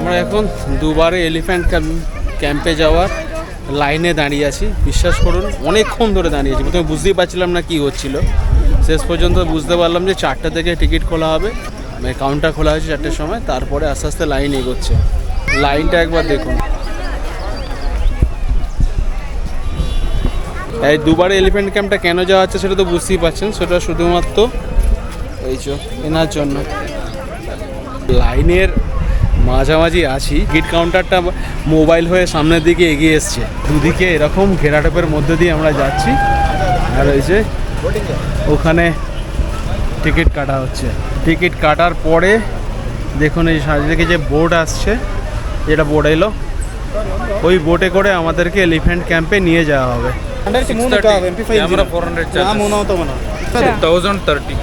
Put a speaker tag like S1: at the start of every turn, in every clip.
S1: আমরা এখন দুবারে এলিফ্যান্ট ক্যাম্পে যাওয়ার লাইনে দাঁড়িয়ে আছি। বিশ্বাস করুন অনেকক্ষণ ধরে দাঁড়িয়ে আছি। প্রথমে বুঝতেই পারছিলাম না কি হচ্ছিল, শেষ পর্যন্ত বুঝতে পারলাম যে 4টা থেকে টিকিট খোলা হবে, মানে কাউন্টার খোলা হয়েছে 4টের সময়। তারপরে আস্তে আস্তে লাইন এগোচ্ছে। লাইনটা একবার দেখুন। এই দুবারে এলিফ্যান্ট ক্যাম্পটা কেন যাওয়া হচ্ছে সেটা তো বুঝতেই পারছেন। সেটা শুধুমাত্র এই এনার জন্য। লাইনের মাঝামাঝি আছি, টিকিট কাউন্টারটা মোবাইল হয়ে সামনের দিকে এগিয়ে এসছে। দুদিকে এরকম ঘেরাটোপের মধ্যে দিয়ে আমরা যাচ্ছি, আর এই যে ওখানে টিকিট কাটা হচ্ছে। টিকিট কাটার পরে দেখুন এই সামনে দিকে যে বোট আসছে, যেটা বোট এলো, ওই বোটে করে আমাদেরকে এলিফ্যান্ট ক্যাম্পে নিয়ে যাওয়া হবে।
S2: कैमरा 400 1030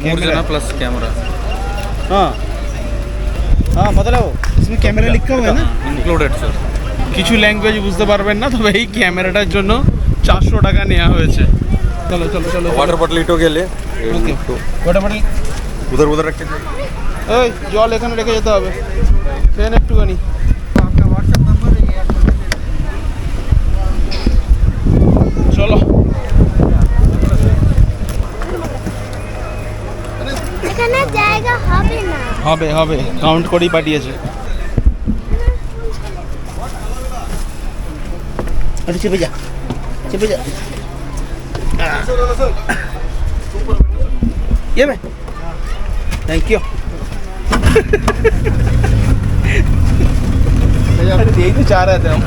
S2: 3 जना प्लस कैमरा।
S1: हाँ हाँ मतलब इसमें कैमरा लिखा हुआ है ना,
S2: इंक्लूडेड सर।
S1: কিছু ল্যাঙ্গুয়েজ বুঝতে পারবেন না, তবে এই ক্যামেরাটার জন্য 400 টাকা নেওয়া হয়েছে। চলো চলো চলো।
S2: वाटर बॉटल इटो के लिए
S1: ওটা মানে
S2: उधर उधर रख के
S1: ওই জল এখানে রেখে যেতে হবে, ফ্যান একটুখানি। চলো
S3: এখানে জায়গা হবে না।
S1: হবে হবে, কাউন্ট করেই পাঠিয়েছে। আরে চেপে যা, চেপে যা। ये में थैंक यू। यही तो चाह रहे थे हम।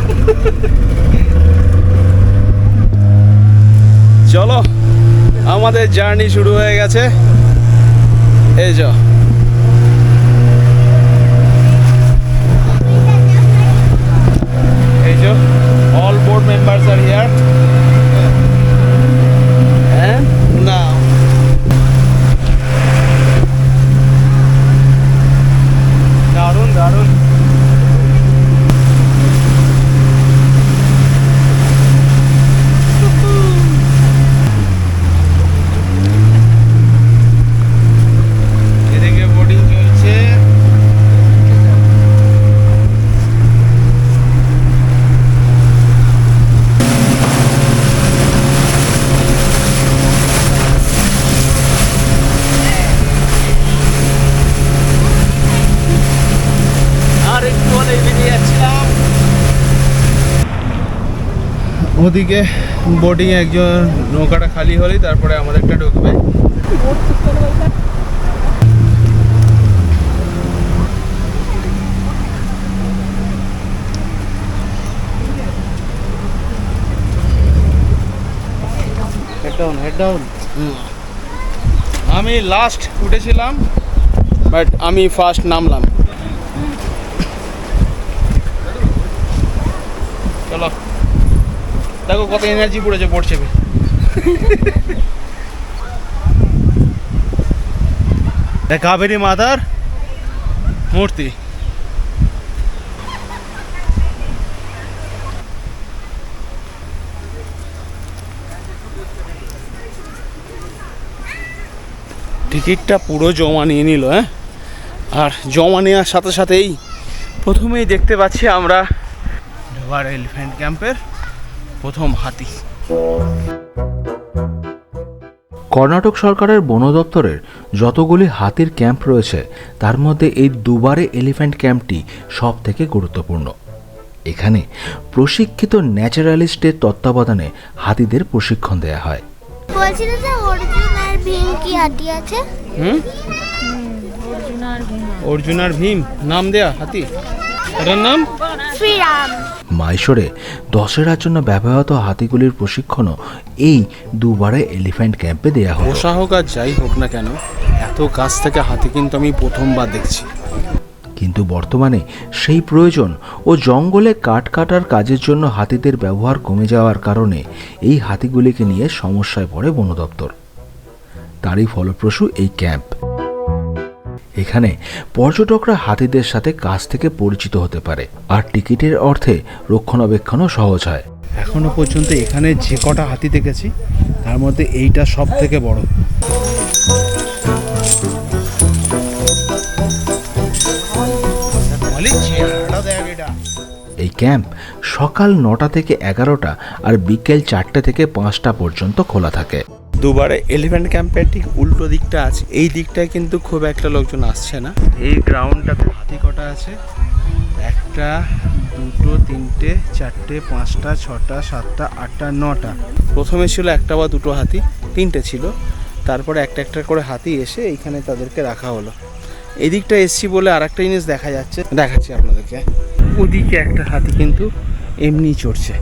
S1: চলো আমাদের জার্নি শুরু হয়ে গেছে। এই যে all board members are here and now দারুণ দারুণ। এদিকে বোর্ডিং চলছে। ওদিকে বোটিং একজন নৌকাটা খালি হলেই তারপরে আমাদেরটা ঢুকবে। Head down. আমি লাস্ট উঠেছিলাম, বাট আমি ফার্স্ট নামলাম। চলো দেখো কত এনার্জি পড়েছে বোট চেপে। কাবেরী মাতার মূর্তি। টিকিটটা পুরো জমা নিয়ে নিল, হ্যাঁ। আর জমা নেওয়ার সাথে সাথেই প্রথমেই দেখতে পাচ্ছি আমরা দুবারে এলিফ্যান্ট ক্যাম্পের প্রথম হাতি।
S4: কর্ণাটক সরকারের বন দপ্তরের যতগুলি হাতির ক্যাম্প রয়েছে তার মধ্যে এই দুবারে এলিফ্যান্ট ক্যাম্পটি সব থেকে গুরুত্বপূর্ণ। এখানে প্রশিক্ষিত ন্যাচারালিস্টের তত্ত্বাবধানে হাতিদের প্রশিক্ষণ দেয়া হয়।
S3: বলছিল যে অর্জুন আর ভীম কি হাতি আছে?
S1: অর্জুন আর ভীম নাম দেয়া হাতি, এটার নাম
S3: শ্রীরাম।
S4: মাইশোরে দশেরার জন্য ব্যবহৃত হাতিগুলির প্রশিক্ষণও এই দুবারে এলিফ্যান্ট ক্যাম্পে দেয়া হয়।
S1: পোষা হোক আর যাই হোক না কেন, এত কাছ থেকে হাতি কিন্তু আমি প্রথমবার দেখছি।
S4: কিন্তু বর্তমানে সেই প্রয়োজন ও জঙ্গলে কাঠ কাটার কাজের জন্য হাতিদের ব্যবহার কমে যাওয়ার কারণে এই হাতিগুলিকে নিয়ে সমস্যায় পড়ে বন দপ্তর। তারই ফলপ্রসূ এই ক্যাম্প। এখানে পর্যটকরা হাতিদের সাথে কাছ থেকে পরিচিত হতে পারে, আর টিকিটের অর্থে রক্ষণাবেক্ষণও সহজ হয়।
S1: এখনো পর্যন্ত এখানে যে কটা হাতি দেখেছি তার মধ্যে এইটা সব থেকে বড়।
S4: এই ক্যাম্প সকাল 9টা থেকে 11টা আর বিকেল 4টে থেকে 5টা পর্যন্ত খোলা থাকে।
S1: দুবারে এলিফ্যান্ট ক্যাম্পের ঠিক উল্টো দিকটা আছে, এই দিকটায় কিন্তু খুব একটা লোকজন আসছে না। এই গ্রাউন্ডটাতে হাতি কটা আছে? 1টা 2টো 3টে 4টে 5টা 6টা 7টা 8টা 9টা। প্রথমে ছিল 1টা বা 2টো হাতি, 3টে ছিল, তারপরে একটা একটা করে হাতি এসে এইখানে তাদেরকে রাখা হলো। এই দিকটা এসছি বলে আর একটা জিনিস দেখা যাচ্ছে, দেখাচ্ছি আপনাদেরকে। ওদিকে একটা হাতি কিন্তু এমনি চড়ছে,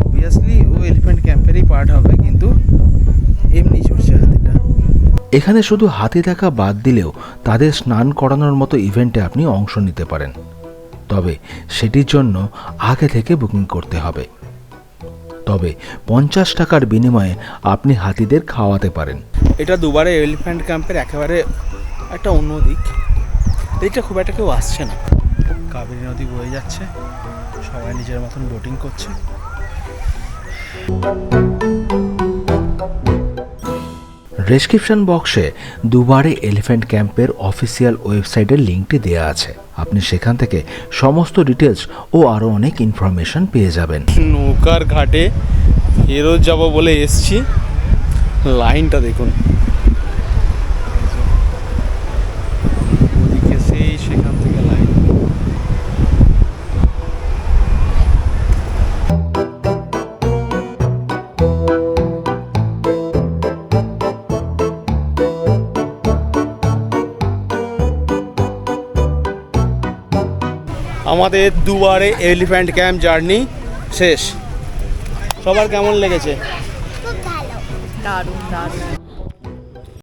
S1: অবভিয়াসলি ও এলিফ্যান্ট ক্যাম্পেরই পার্ট হবে, কিন্তু এমনি চড়ছে হাতিটা।
S4: এখানে শুধু হাতি দেখা বাদ দিলেও তাদের স্নান করানোর মতো ইভেন্টে আপনি অংশ নিতে পারেন, তবে সেটির জন্য আগে থেকে বুকিং করতে হবে। তবে 50 টাকার বিনিময়ে আপনি হাতিদের খাওয়াতে পারেন।
S1: এটা দুবারে এলিফ্যান্ট ক্যাম্পের একেবারে একটা অন্য দিক, এইটা খুব একটা কেউ আসছে না। কাবেরী নদী বয়ে যাচ্ছে, সবাই নিজের মতন বোটিং করছে।
S4: ডেসক্রিপশন বক্সে দুবারে এলিফ্যান্ট ক্যাম্পের অফিসিয়াল ওয়েবসাইটের লিঙ্কটি দেওয়া আছে, আপনি সেখান থেকে সমস্ত ডিটেলস ও আরও অনেক ইনফরমেশন পেয়ে যাবেন।
S1: নৌকার ঘাটে ফেরত যাব বলে এসছি, লাইনটা দেখুন, ওদিকে সেই সেখান থেকে লাইন। আমাদের দুবারে এলিফ্যান্ট ক্যাম্প জার্নি শেষ। সবার কেমন লেগেছে?
S3: খুব ভালো।
S5: দারুণ দারুণ।